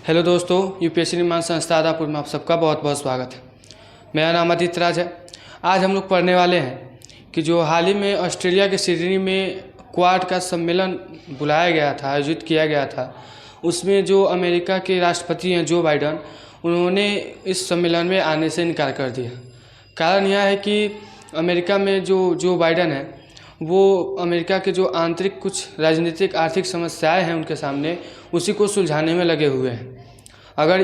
Hello दोस्तों, UPSC निर्माण संस्था आदापुर में आप सबका बहुत बहुत स्वागत है। मेरा नाम आदित्य राज है। आज हम लोग पढ़ने वाले हैं कि जो हाल ही में ऑस्ट्रेलिया के सिडनी में क्वाड का सम्मेलन बुलाया गया था, आयोजित किया गया था, उसमें जो अमेरिका के राष्ट्रपति हैं जो बाइडन, उन्होंने इस सम्मेलन में आने से इनकार कर दिया। कारण यह है कि अमेरिका में जो बाइडन है वो अमेरिका के जो आंतरिक कुछ राजनीतिक आर्थिक समस्याएं हैं उनके सामने, उसी को सुलझाने में लगे हुए हैं। अगर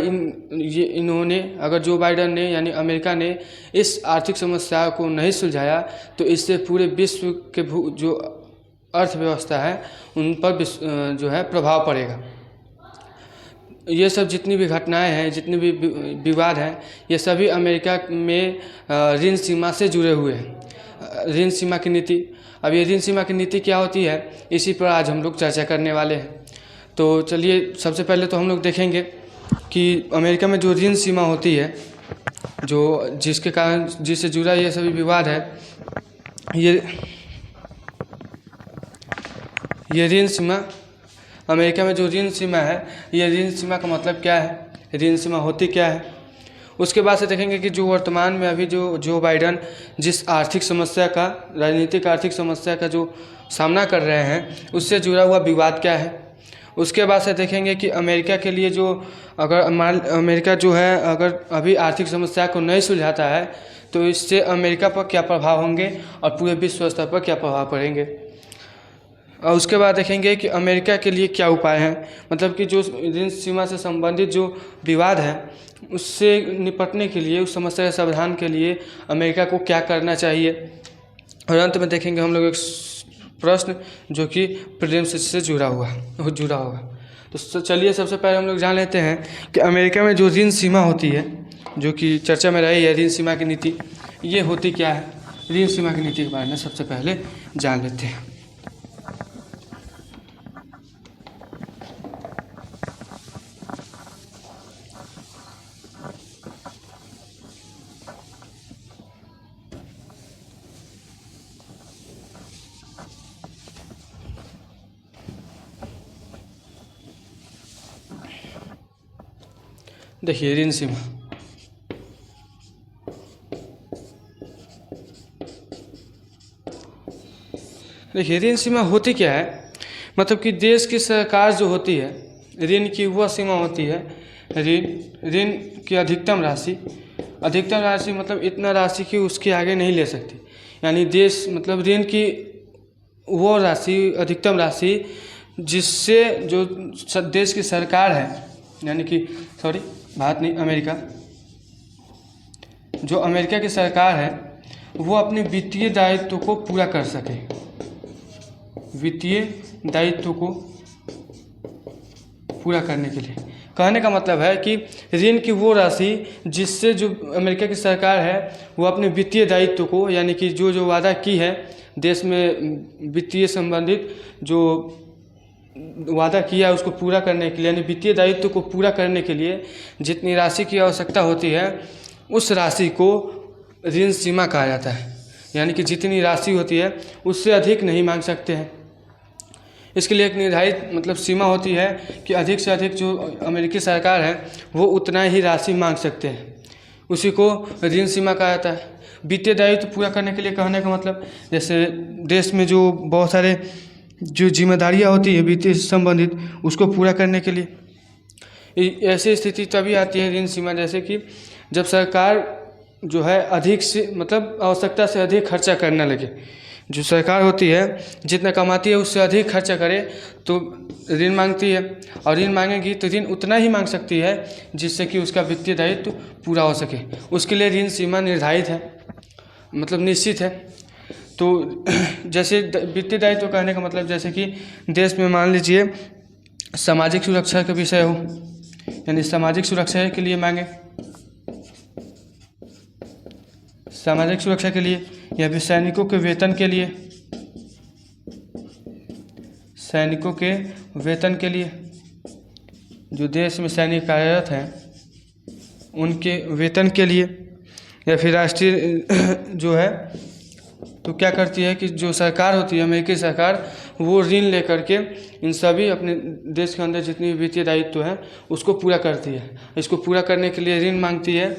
अगर जो बाइडन ने यानी अमेरिका ने इस आर्थिक समस्या को नहीं सुलझाया तो इससे पूरे विश्व के जो अर्थव्यवस्था है उन पर जो है प्रभाव पड़ेगा। ये सब जितनी भी घटनाएं हैं, जितने भी विवाद हैं, ये सभी अमेरिका में ऋण सीमा से जुड़े हुए हैं। ऋण सीमा की नीति, अब ये ऋण सीमा की नीति क्या होती है, इसी पर आज हम लोग चर्चा करने वाले हैं। तो चलिए, सबसे पहले तो हम लोग देखेंगे कि अमेरिका में जो ऋण सीमा होती है, जो जिससे जुड़ा ये सभी विवाद है, ये ऋण सीमा, अमेरिका में जो ऋण सीमा है, ये ऋण सीमा का मतलब क्या है, ऋण सीमा होती क्या है। उसके बाद से देखेंगे कि जो वर्तमान में अभी जो बाइडन जिस आर्थिक समस्या का, राजनीतिक आर्थिक समस्या का जो सामना कर रहे हैं, उससे जुड़ा हुआ विवाद क्या है। उसके बाद से देखेंगे कि अमेरिका के लिए अमेरिका जो है अगर अभी आर्थिक समस्या को नहीं सुलझाता है तो इससे अमेरिका पर क्या प्रभाव होंगे और पूरे विश्व स्तर पर क्या प्रभाव पड़ेंगे। और उसके बाद देखेंगे कि अमेरिका के लिए क्या उपाय हैं, मतलब कि जो ऋण सीमा से संबंधित जो विवाद है उससे निपटने के लिए, उस समस्या के समाधान के लिए अमेरिका को क्या करना चाहिए। और अंत में देखेंगे हम लोग एक प्रश्न जो कि प्रीलिम्स से जुड़ा होगा। तो चलिए, सबसे पहले हम लोग जान लेते हैं कि अमेरिका में जो ऋण सीमा होती है, जो कि चर्चा में रही है, ऋण सीमा की नीति, ये होती क्या है। ऋण सीमा की नीति के बारे में सबसे पहले जान लेते हैं। देखिए, ऋण सीमा, देखिए ऋण सीमा होती क्या है, मतलब कि देश की सरकार जो होती है, ऋण की वह सीमा होती है, ऋण की अधिकतम राशि मतलब इतना राशि कि उसके आगे नहीं ले सकती। यानी देश, मतलब ऋण की वो राशि, अधिकतम राशि जिससे जो देश की सरकार है, यानी कि भारत नहीं, अमेरिका, जो अमेरिका की सरकार है वो अपने वित्तीय दायित्व को पूरा कर सके। वित्तीय दायित्व को पूरा करने के लिए, कहने का मतलब है कि ऋण की वो राशि जिससे जो अमेरिका की सरकार है वो अपने वित्तीय दायित्व को, यानी कि जो वादा की है देश में वित्तीय संबंधित जो वादा किया है उसको पूरा करने के लिए, यानी वित्तीय दायित्व को पूरा करने के लिए जितनी राशि की आवश्यकता होती है उस राशि को ऋण सीमा कहा जाता है। यानी कि जितनी राशि होती है उससे अधिक नहीं मांग सकते हैं। इसके लिए एक निर्धारित मतलब सीमा होती है कि अधिक से अधिक जो अमेरिकी सरकार है वो उतना ही राशि मांग सकते हैं, उसी को ऋण सीमा कहा जाता है। वित्तीय दायित्व पूरा करने के लिए कहने का मतलब, जैसे देश में जो बहुत सारे जो जिम्मेदारियां होती है वित्तीय से संबंधित, उसको पूरा करने के लिए ऐसी स्थिति तभी आती है ऋण सीमा, जैसे कि जब सरकार जो है अधिक से, मतलब आवश्यकता से अधिक खर्चा करने लगे। जो सरकार होती है जितना कमाती है उससे अधिक खर्चा करे तो ऋण मांगती है, और ऋण मांगेगी तो ऋण उतना ही मांग सकती है जिससे कि उसका वित्तीय दायित्व पूरा हो सके। उसके लिए ऋण सीमा निर्धारित है, मतलब निश्चित है। तो जैसे वित्तीय दायित्व कहने का मतलब, जैसे कि देश में मान लीजिए सामाजिक सुरक्षा का विषय हो, यानी सामाजिक सुरक्षा के लिए मांगे, सामाजिक सुरक्षा के लिए, या फिर सैनिकों के वेतन के लिए, सैनिकों के वेतन के लिए, जो देश में सैनिक कार्यरत हैं उनके वेतन के लिए, या फिर राष्ट्रीय जो है तो क्या करती है कि जो सरकार होती है अमेरिकी सरकार, वो ऋण लेकर के इन सभी अपने देश के अंदर जितनी वित्तीय दायित्व है उसको पूरा करती है। इसको पूरा करने के लिए ऋण मांगती है,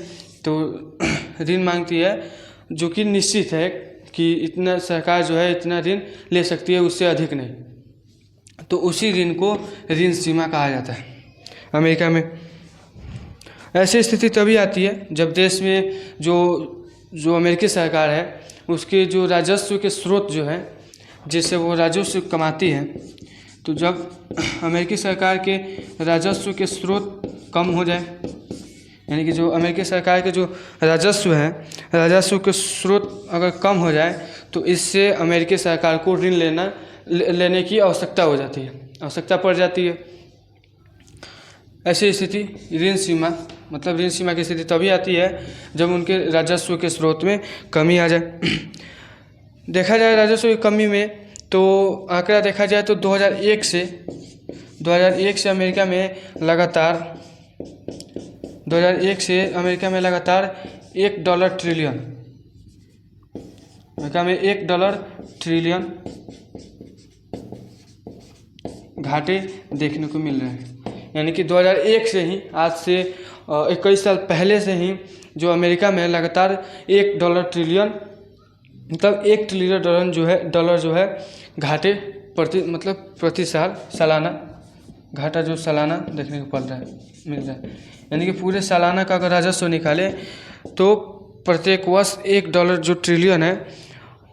तो ऋण मांगती है जो कि निश्चित है कि इतना सरकार जो है इतना ऋण ले सकती है, उससे अधिक नहीं। तो उसी ऋण को ऋण सीमा कहा जाता है अमेरिका में। ऐसी स्थिति तभी आती है जब देश में जो अमेरिकी सरकार है उसके जो राजस्व के स्रोत जो है जिससे वो राजस्व कमाती है, तो जब अमेरिकी सरकार के राजस्व के स्रोत कम हो जाए, यानी कि जो अमेरिकी सरकार के जो राजस्व है, राजस्व के स्रोत अगर कम हो जाए तो इससे अमेरिकी सरकार को ऋण लेने की आवश्यकता हो जाती है, आवश्यकता पड़ जाती है। ऐसी स्थिति ऋण सीमा मतलब ऋण सीमा की स्थिति तभी आती है जब उनके राजस्व के स्रोत में कमी आ जाए। देखा जाए राजस्व की कमी में तो आंकड़ा देखा जाए तो 2001 से अमेरिका में लगातार $1 ट्रिलियन अमेरिका में $1 ट्रिलियन घाटे देखने को मिल रहे हैं। यानी कि 2001 से ही, आज से 21 साल पहले से ही जो अमेरिका में लगातार $1 ट्रिलियन मतलब $1 ट्रिलियन डॉलर जो है घाटे प्रति साल सालाना घाटा जो सालाना देखने को मिल रहा है। यानी कि पूरे सालाना का अगर राजस्व निकाले तो प्रत्येक वर्ष $1 जो ट्रिलियन है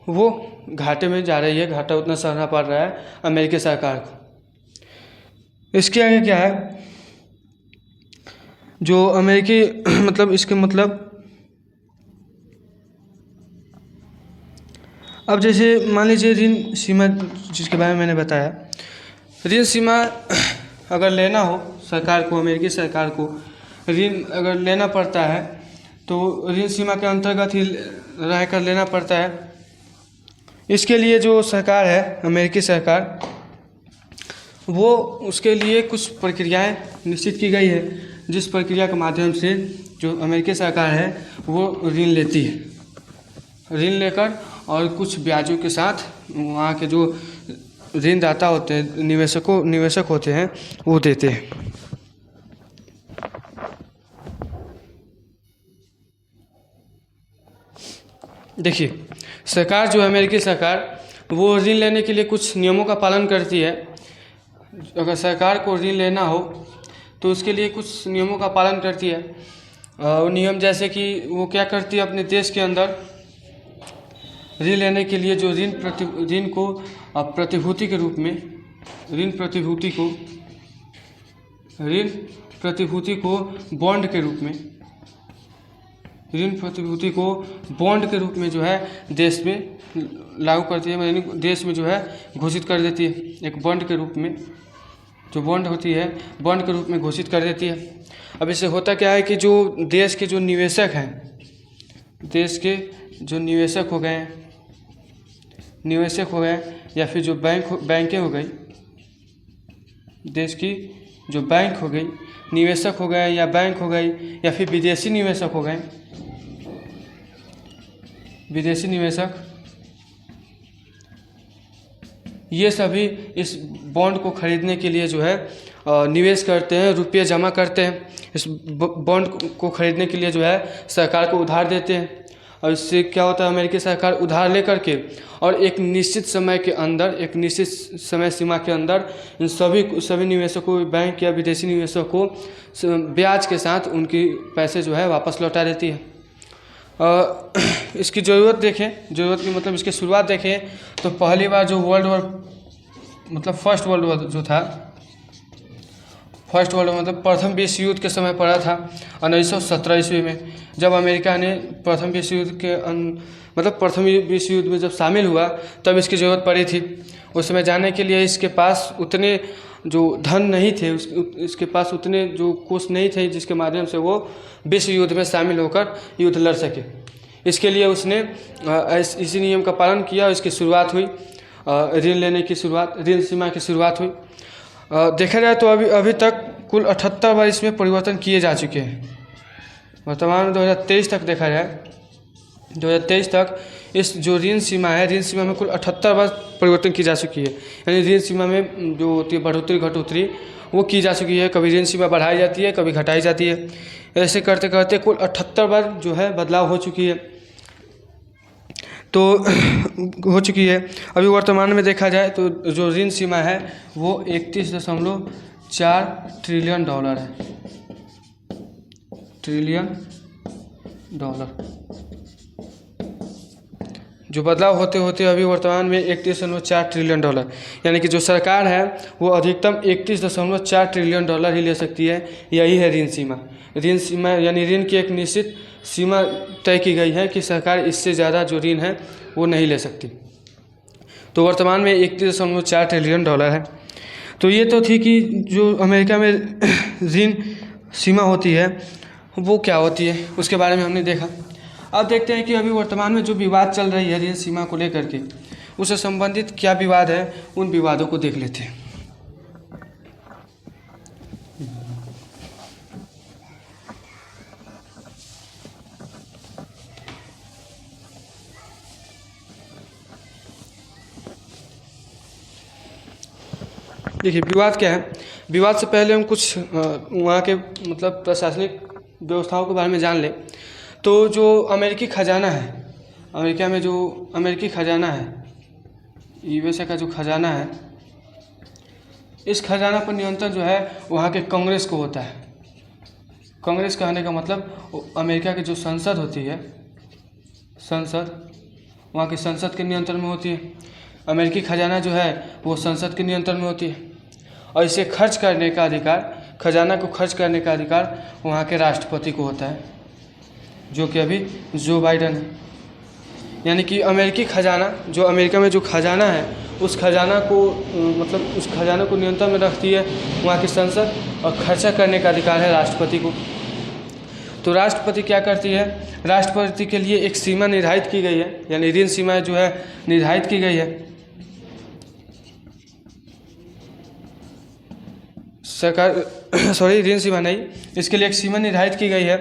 वो घाटे में जा रही है, घाटा उतना सहना पड़ रहा है अमेरिकी सरकार को। इसके आगे क्या है जो अमेरिकी इसके अब जैसे मान लीजिए ऋण सीमा जिसके बारे में मैंने बताया, ऋण सीमा अगर लेना हो सरकार को, अमेरिकी सरकार को ऋण अगर लेना पड़ता है तो ऋण सीमा के अंतर्गत ही रहकर लेना पड़ता है। इसके लिए जो सरकार है अमेरिकी सरकार, वो उसके लिए कुछ प्रक्रियाएं निश्चित की गई है, जिस प्रक्रिया के माध्यम से जो अमेरिकी सरकार है वो ऋण लेती है। ऋण लेकर और कुछ ब्याजों के साथ वहाँ के जो ऋणदाता होते हैं, निवेशक होते हैं, वो देते हैं। देखिए सरकार जो है अमेरिकी सरकार, वो ऋण लेने के लिए कुछ नियमों का पालन करती है। अगर सरकार को ऋण लेना हो तो उसके लिए कुछ नियमों का पालन करती है। वो नियम जैसे कि वो क्या करती है, अपने देश के अंदर ऋण लेने के लिए जो ऋण को प्रतिभूति के रूप में ऋण प्रतिभूति को बॉन्ड के रूप में जो है देश में लागू करती है, यानी देश में जो है घोषित कर देती है। एक बॉन्ड के रूप में जो बॉन्ड होती है, बॉन्ड के रूप में घोषित कर देती है। अब इससे होता क्या है कि जो देश के जो निवेशक हैं, देश के जो निवेशक हो गए या फिर जो बैंकें हो गई, देश की जो बैंक हो गई, निवेशक हो गए या बैंक हो गई, या फिर विदेशी निवेशक हो गए, विदेशी निवेशक, ये सभी इस बॉन्ड को खरीदने के लिए जो है निवेश करते हैं, रुपये जमा करते हैं। इस बॉन्ड को खरीदने के लिए जो है सरकार को उधार देते हैं। और इससे क्या होता है, अमेरिकी सरकार उधार लेकर के और एक निश्चित समय के अंदर, एक निश्चित समय सीमा के अंदर इन सभी निवेशकों, बैंक या विदेशी निवेशकों को ब्याज के साथ उनकी पैसे जो है वापस लौटा देती है। इसकी ज़रूरत की इसकी शुरुआत देखें तो पहली बार जो फर्स्ट वर्ल्ड वॉर जो था, फर्स्ट वर्ल्ड मतलब प्रथम विश्व युद्ध के समय पड़ा था 1917 ईस्वी में, जब अमेरिका ने प्रथम विश्व युद्ध में जब शामिल हुआ तब इसकी ज़रूरत पड़ी थी। उस समय जाने के लिए इसके पास उतने जो धन नहीं थे, इसके पास उतने जो कोष नहीं थे जिसके माध्यम से वो विश्व युद्ध में शामिल होकर युद्ध लड़ सके। इसके लिए उसने इसी नियम का पालन किया और इसकी शुरुआत हुई, ऋण सीमा की शुरुआत हुई। देखा जाए तो अभी तक कुल 78 बार इसमें परिवर्तन किए जा चुके हैं। वर्तमान 2023 तक देखा जाए, 2023 तक इस जो ऋण सीमा है, ऋण सीमा में कुल 78 बार परिवर्तन की जा चुकी है। यानी ऋण सीमा में जो होती है बढ़ोतरी घटोतरी वो की जा चुकी है। कभी ऋण सीमा बढ़ाई जाती है, कभी घटाई जाती है। ऐसे करते करते कुल 78 बार जो है बदलाव हो चुकी है, तो हो चुकी है। अभी वर्तमान में देखा जाए तो जो ऋण सीमा है वो 31.4 ट्रिलियन डॉलर है। ट्रिलियन डॉलर जो बदलाव होते होते अभी वर्तमान में 31.4 ट्रिलियन डॉलर, यानी कि जो सरकार है वो अधिकतम 31.4 ट्रिलियन डॉलर ही ले सकती है। यही है ऋण सीमा। ऋण सीमा यानी ऋण की एक निश्चित सीमा तय की गई है कि सरकार इससे ज़्यादा जो ऋण है वो नहीं ले सकती। तो वर्तमान में 31.4 ट्रिलियन डॉलर है। तो ये तो थी कि जो अमेरिका में ऋण सीमा होती है वो क्या होती है, उसके बारे में हमने देखा। अब देखते हैं कि अभी वर्तमान में जो विवाद चल रही है ऋण सीमा को लेकर के, उससे संबंधित क्या विवाद है, उन विवादों को देख लेते हैं। देखिए विवाद क्या है। विवाद से पहले हम कुछ वहाँ के मतलब प्रशासनिक व्यवस्थाओं के बारे में जान लें। तो जो अमेरिकी खजाना है, अमेरिका में जो अमेरिकी खजाना है, यूएसए का जो खजाना है, इस खजाना पर नियंत्रण जो है वहाँ के कांग्रेस को होता है। कांग्रेस कहने का मतलब अमेरिका की जो संसद होती है, संसद, वहाँ की संसद के नियंत्रण में होती है। अमेरिकी खजाना जो है वो संसद के नियंत्रण में होती है। और इसे खर्च करने का अधिकार, खजाना को खर्च करने का अधिकार वहाँ के राष्ट्रपति को होता है, जो कि अभी जो बाइडन है। यानी कि अमेरिकी खजाना, जो अमेरिका में जो खजाना है, उस खजाना को मतलब उस खजाना को नियंत्रण में रखती है वहाँ की संसद, और खर्चा करने का अधिकार है राष्ट्रपति को। तो राष्ट्रपति क्या करती है, राष्ट्रपति के लिए एक सीमा निर्धारित की गई है, यानी ऋण सीमा जो है निर्धारित की गई है। सरकार सॉरी ऋण सीमा नहीं, इसके लिए एक सीमा निर्धारित की गई है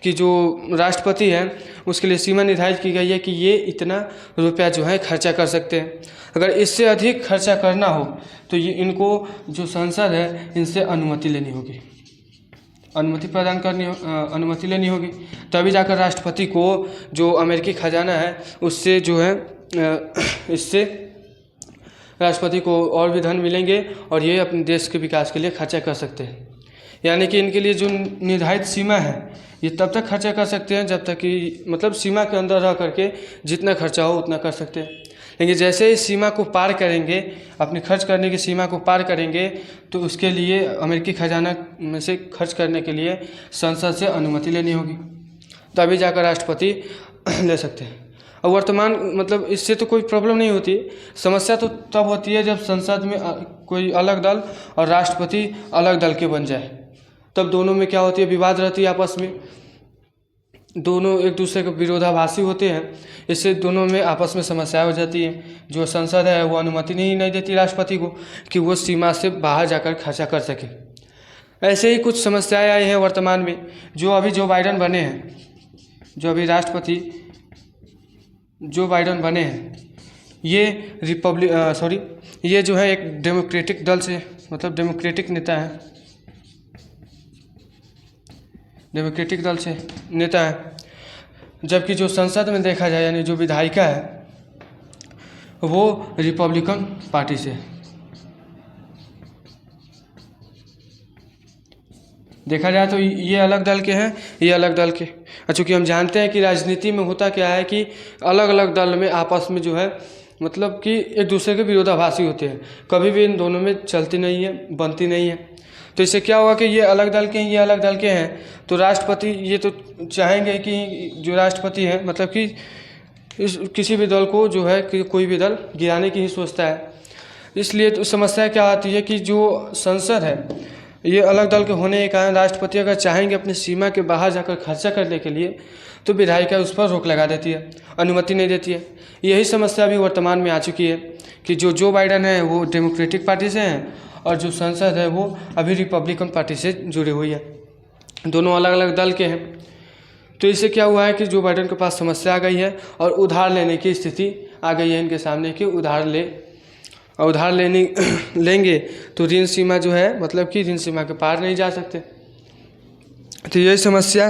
कि जो राष्ट्रपति है उसके लिए सीमा निर्धारित की गई है कि ये इतना रुपया जो है खर्चा कर सकते हैं। अगर इससे अधिक खर्चा करना हो तो ये इनको जो संसद है इनसे अनुमति लेनी होगी, अनुमति प्रदान करनी अनुमति लेनी होगी, तभी जाकर राष्ट्रपति को जो अमेरिकी खजाना है उससे जो है इससे राष्ट्रपति को और भी धन मिलेंगे और ये अपने देश के विकास के लिए खर्चा कर सकते हैं। यानी कि इनके लिए जो निर्धारित सीमा है ये तब तक खर्चा कर सकते हैं जब तक कि मतलब सीमा के अंदर रह करके जितना खर्चा हो उतना कर सकते हैं। लेकिन जैसे ही सीमा को पार करेंगे, अपने खर्च करने की सीमा को पार करेंगे, तो उसके लिए अमेरिकी खजाना में से खर्च करने के लिए संसद से अनुमति लेनी होगी, तभी जाकर राष्ट्रपति ले सकते हैं। और वर्तमान मतलब इससे तो कोई प्रॉब्लम नहीं होती। समस्या तो तब होती है जब संसद में कोई अलग दल और राष्ट्रपति अलग दल के बन जाए, तब दोनों में क्या होती है, विवाद रहती है आपस में। दोनों एक दूसरे के विरोधाभासी होते हैं, इससे दोनों में आपस में समस्या हो जाती है। जो संसद है वो अनुमति नहीं देती राष्ट्रपति को कि वो सीमा से बाहर जाकर खर्चा कर सके। ऐसे ही कुछ समस्याएं आई हैं वर्तमान में। जो अभी जो बाइडन बने हैं, जो अभी राष्ट्रपति जो बाइडन बने हैं, ये ये जो है एक डेमोक्रेटिक दल से मतलब डेमोक्रेटिक नेता है, डेमोक्रेटिक दल से नेता है। जबकि जो संसद में देखा जाए यानी जो विधायिका है वो रिपब्लिकन पार्टी से देखा जाए तो ये अलग दल के हैं, ये अलग दल के। चूँकि हम जानते हैं कि राजनीति में होता क्या है कि अलग अलग दल में आपस में जो है मतलब कि एक दूसरे के विरोधाभासी होते हैं, कभी भी इन दोनों में चलती नहीं है, बनती नहीं है। तो इससे क्या हुआ कि ये अलग दल के हैं, ये अलग दल के हैं, तो राष्ट्रपति ये तो चाहेंगे कि जो राष्ट्रपति है मतलब कि किसी भी दल को जो है कि कोई भी दल गिराने की ही सोचता है। इसलिए तो समस्या क्या आती है कि जो संसद है ये अलग दल के होने के कारण राष्ट्रपति अगर चाहेंगे अपनी सीमा के बाहर जाकर खर्चा करने के लिए तो विधायिका उस पर रोक लगा देती है, अनुमति नहीं देती है। यही समस्या अभी वर्तमान में आ चुकी है कि जो बाइडन है वो डेमोक्रेटिक पार्टी से हैं और जो संसद है वो अभी रिपब्लिकन पार्टी से जुड़ी हुई है, दोनों अलग अलग दल के हैं। तो इससे क्या हुआ है कि जो बाइडेन के पास समस्या आ गई है और उधार लेने की स्थिति आ गई है इनके सामने कि उधार लेंगे तो ऋण सीमा जो है मतलब कि ऋण सीमा के पार नहीं जा सकते। तो यही समस्या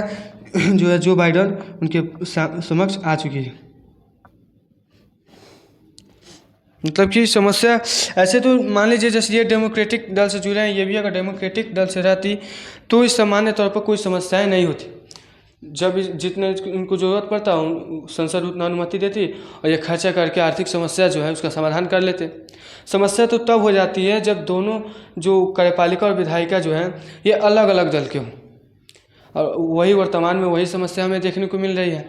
जो है जो बाइडेन उनके समक्ष आ चुकी है। मतलब कि समस्या ऐसे तो मान लीजिए जैसे ये डेमोक्रेटिक दल से जुड़े हैं, ये भी अगर डेमोक्रेटिक दल से रहती तो इस सामान्य तौर पर कोई समस्याएं नहीं होती। जब जितने उनको ज़रूरत पड़ता संसद उतना अनुमति देती और ये खर्चा करके आर्थिक समस्या जो है उसका समाधान कर लेते। समस्या तो तब हो जाती है जब दोनों जो कार्यपालिका और विधायिका जो है ये अलग अलग दल के हों, और वही वर्तमान में वही समस्या हमें देखने को मिल रही है,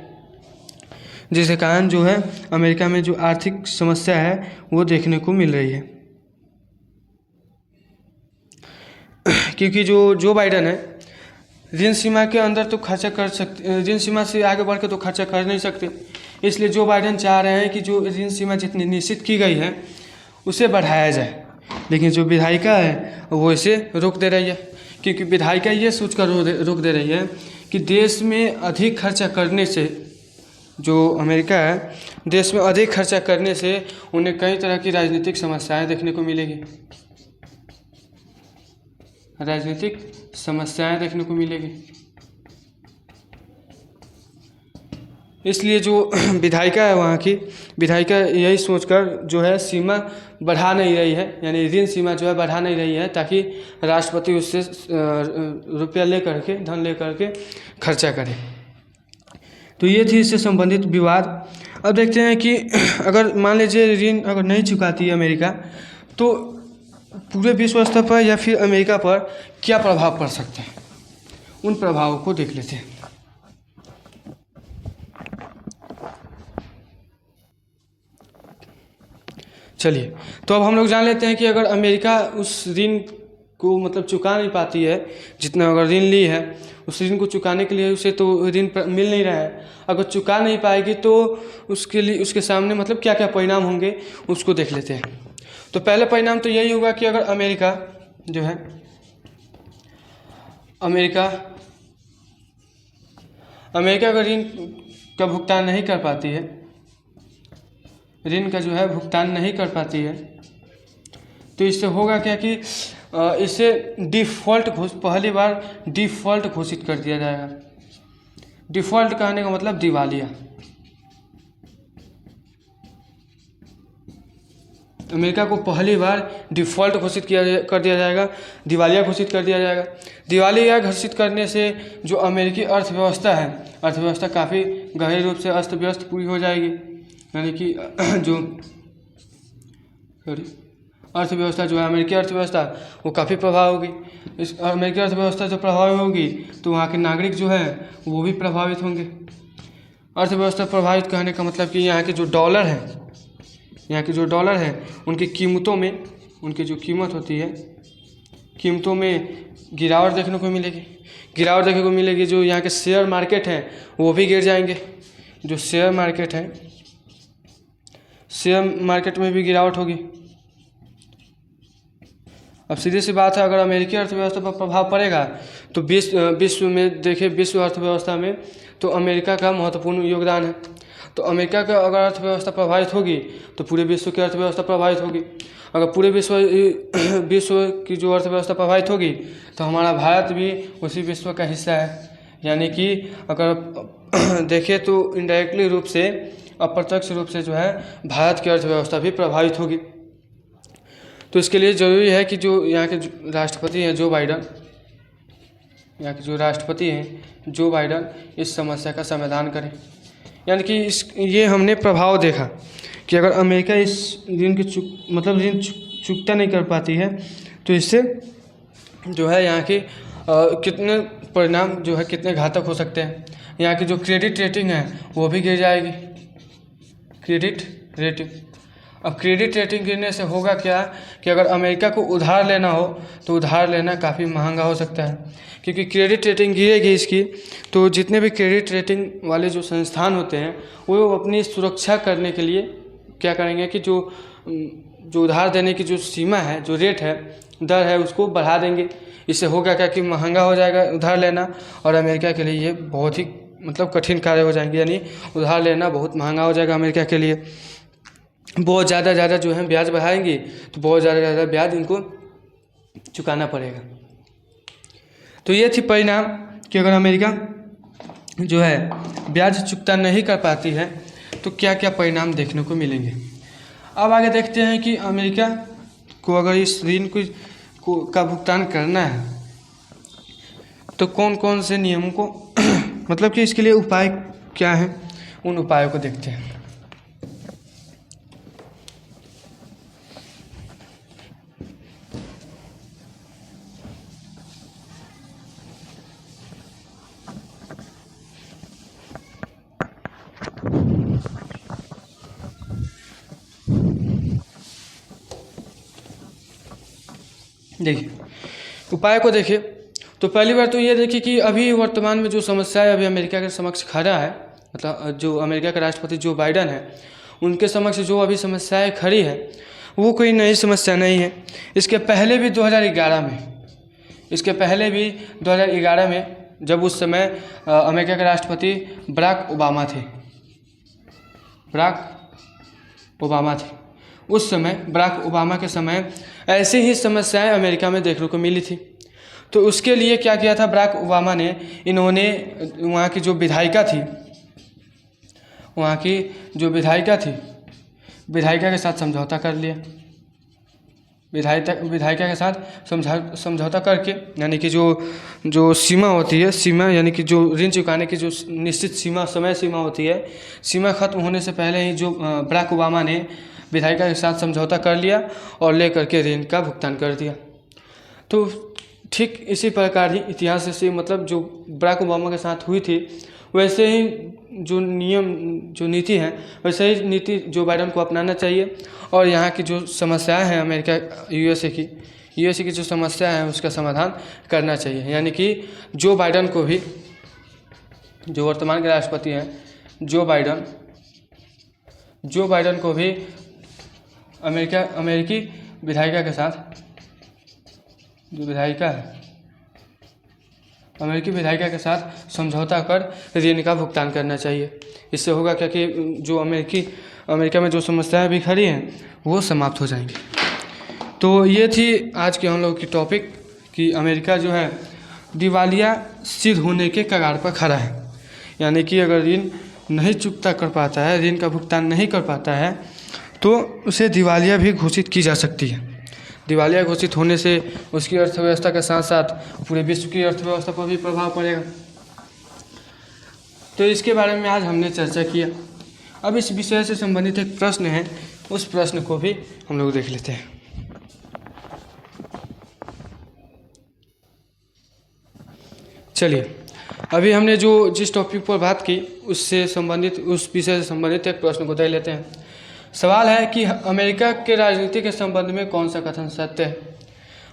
जिसके कारण जो है अमेरिका में जो आर्थिक समस्या है वो देखने को मिल रही है। क्योंकि जो बाइडेन है ऋण सीमा के अंदर तो खर्चा कर सकते, ऋण सीमा से आगे बढ़ के तो खर्चा कर नहीं सकते, इसलिए जो बाइडेन चाह रहे हैं कि जो ऋण सीमा जितनी निश्चित की गई है उसे बढ़ाया जाए। लेकिन जो विधायिका है वो इसे रोक दे रही है, क्योंकि विधायिका ये सोचकर रोक दे रही है कि देश में अधिक खर्चा करने से, जो अमेरिका है देश में अधिक खर्चा करने से उन्हें कई तरह की राजनीतिक समस्याएं देखने को मिलेगी, राजनीतिक समस्याएं देखने को मिलेगी। इसलिए जो विधायिका है वहाँ की विधायिका यही सोचकर जो है सीमा बढ़ा नहीं रही है, यानी ऋण सीमा जो है बढ़ा नहीं रही है ताकि राष्ट्रपति उससे रुपया ले करके धन ले करके खर्चा करे। तो ये थी इससे संबंधित विवाद। अब देखते हैं कि अगर मान लीजिए ऋण अगर नहीं चुकाती है अमेरिका तो पूरे विश्व स्तर पर या फिर अमेरिका पर क्या प्रभाव पड़ सकते हैं, उन प्रभावों को देख लेते हैं। चलिए, तो अब हम लोग जान लेते हैं कि अगर अमेरिका उस ऋण को मतलब चुका नहीं पाती है, जितना अगर ऋण ली है उस ऋण को चुकाने के लिए उसे तो ऋण मिल नहीं रहा है, अगर चुका नहीं पाएगी तो उसके लिए उसके सामने मतलब क्या क्या परिणाम होंगे उसको देख लेते हैं। तो पहले परिणाम तो यही होगा कि अगर अमेरिका जो है अमेरिका अगर ऋण का भुगतान नहीं कर पाती है, ऋण का जो है भुगतान नहीं कर पाती है, तो इससे होगा क्या कि इसे पहली बार डिफ़ॉल्ट घोषित कर दिया जाएगा। डिफ़ॉल्ट कहने का मतलब दिवालिया। अमेरिका को पहली बार डिफ़ॉल्ट घोषित कर दिया जाएगा, दिवालिया घोषित कर दिया जाएगा। दिवालिया घोषित करने से जो अमेरिकी अर्थव्यवस्था काफ़ी गहरे रूप से अस्त व्यस्त पूरी हो जाएगी, यानी कि जो अर्थव्यवस्था जो है अमेरिकी अर्थव्यवस्था वो काफ़ी प्रभाव होगी। इस अमेरिकी अर्थव्यवस्था जो प्रभावित होगी तो वहाँ के नागरिक जो है वो भी प्रभावित होंगे। अर्थव्यवस्था प्रभावित कहने का मतलब कि यहाँ के जो डॉलर है उनकी कीमतों में, उनकी जो कीमत होती है कीमतों में गिरावट देखने को मिलेगी। जो यहाँ के शेयर मार्केट हैं वो भी गिर जाएंगे। जो शेयर मार्केट में भी गिरावट होगी। अब सीधी सी बात है, अगर अमेरिकी अर्थव्यवस्था पर प्रभाव पड़ेगा तो विश्व अर्थव्यवस्था में तो अमेरिका का महत्वपूर्ण योगदान है। तो अमेरिका का अगर अर्थव्यवस्था प्रभावित होगी तो पूरे विश्व की अर्थव्यवस्था प्रभावित होगी। अगर पूरे विश्व की जो अर्थव्यवस्था प्रभावित होगी तो हमारा भारत भी उसी विश्व का हिस्सा है। यानी कि अगर देखें तो इनडायरेक्टली रूप से, अप्रत्यक्ष रूप से जो है भारत की अर्थव्यवस्था भी प्रभावित होगी। तो इसके लिए ज़रूरी है कि जो यहाँ के राष्ट्रपति हैं जो बाइडेन इस समस्या का समाधान करें। यानी कि ये हमने प्रभाव देखा कि अगर अमेरिका इस ऋण चुकता नहीं कर पाती है तो इससे जो है यहाँ की कितने परिणाम जो है कितने घातक हो सकते हैं। यहाँ की जो क्रेडिट रेटिंग है वो भी गिर जाएगी। अब क्रेडिट रेटिंग गिरने से होगा क्या कि अगर अमेरिका को उधार लेना हो तो उधार लेना काफ़ी महंगा हो सकता है, क्योंकि क्रेडिट रेटिंग गिरेगी इसकी तो जितने भी क्रेडिट रेटिंग वाले जो संस्थान होते हैं वो अपनी सुरक्षा करने के लिए क्या करेंगे कि जो उधार देने की जो सीमा है, जो रेट है, दर है, उसको बढ़ा देंगे। इससे होगा क्या कि महंगा हो जाएगा उधार लेना और अमेरिका के लिए ये बहुत ही मतलब कठिन कार्य हो जाएंगे, यानी उधार लेना बहुत महंगा हो जाएगा अमेरिका के लिए। बहुत ज़्यादा जो है ब्याज बढ़ाएंगे तो बहुत ज़्यादा ब्याज इनको चुकाना पड़ेगा। तो ये थी परिणाम कि अगर अमेरिका जो है ब्याज चुकता नहीं कर पाती है तो क्या क्या परिणाम देखने को मिलेंगे। अब आगे देखते हैं कि अमेरिका को अगर इस ऋण का भुगतान करना है तो कौन कौन से नियमों को मतलब कि इसके लिए उपाय क्या हैं, उन उपायों को देखते हैं। देखिए उपाय को देखिए तो पहली बार तो ये देखिए कि अभी वर्तमान में जो समस्या है अभी अमेरिका के समक्ष खड़ा है, मतलब जो अमेरिका के राष्ट्रपति जो बाइडन है उनके समक्ष जो अभी समस्याएं खड़ी है वो कोई नई समस्या नहीं है। इसके पहले भी 2011 में जब उस समय अमेरिका के राष्ट्रपति बराक ओबामा थे, उस समय बराक ओबामा के समय ऐसी ही समस्याएं अमेरिका में देखने को मिली थी। तो उसके लिए क्या किया था बराक ओबामा ने, इन्होंने वहाँ की जो विधायिका के साथ समझौता कर लिया। विधायिका के साथ समझौता करके, यानी कि जो सीमा होती है, सीमा यानी कि जो ऋण चुकाने की जो निश्चित समय सीमा होती है, सीमा खत्म होने से पहले ही जो बराक ओबामा ने विधायिका के साथ समझौता कर लिया और लेकर के ऋण का भुगतान कर दिया। तो ठीक इसी प्रकार ही इतिहास से मतलब जो बराक ओबामा के साथ हुई थी वैसे ही जो नीति है वैसे ही नीति जो बाइडन को अपनाना चाहिए। और यहाँ की जो समस्याएं हैं अमेरिका यूएसए की जो समस्या है उसका समाधान करना चाहिए। यानी कि जो बाइडन को भी, जो वर्तमान के राष्ट्रपति हैं जो बाइडन को भी अमेरिकी विधायिका के साथ, जो विधायिका है अमेरिकी विधायिका के साथ समझौता कर ऋण का भुगतान करना चाहिए। इससे होगा क्या कि जो अमेरिका में जो समस्याएं भी खड़ी हैं वो समाप्त हो जाएंगी। तो ये थी आज के हम लोग की टॉपिक कि अमेरिका जो है दिवालिया सिद्ध होने के कगार पर खड़ा है। यानी कि अगर ऋण नहीं चुकता कर पाता है, ऋण का भुगतान नहीं कर पाता है तो उसे दिवालिया भी घोषित की जा सकती है। दिवालिया घोषित होने से उसकी अर्थव्यवस्था के साथ साथ पूरे विश्व की अर्थव्यवस्था पर भी प्रभाव पड़ेगा। तो इसके बारे में आज हमने चर्चा किया। अब इस विषय से संबंधित एक प्रश्न है, उस प्रश्न को भी हम लोग देख लेते हैं। चलिए, अभी हमने जिस टॉपिक पर बात की उस विषय से संबंधित एक प्रश्न को देख लेते हैं। सवाल है कि अमेरिका के राजनीति के संबंध में कौन सा कथन सत्य है।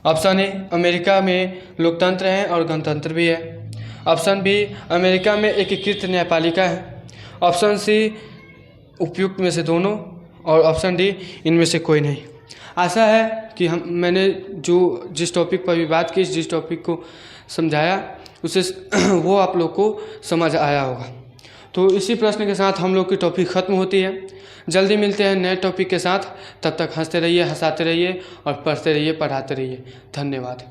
ऑप्शन ए, अमेरिका में लोकतंत्र है और गणतंत्र भी है। ऑप्शन बी, अमेरिका में एकीकृत न्यायपालिका है। ऑप्शन सी, उपयुक्त में से दोनों। और ऑप्शन डी, इनमें से कोई नहीं। आशा है कि मैंने जिस टॉपिक पर भी बात की, जिस टॉपिक को समझाया उसे वो आप लोग को समझ आया होगा। तो इसी प्रश्न के साथ हम लोग की टॉपिक ख़त्म होती है। जल्दी मिलते हैं नए टॉपिक के साथ। तब तक हंसते रहिए, हंसाते रहिए और पढ़ते रहिए, पढ़ाते रहिए। धन्यवाद।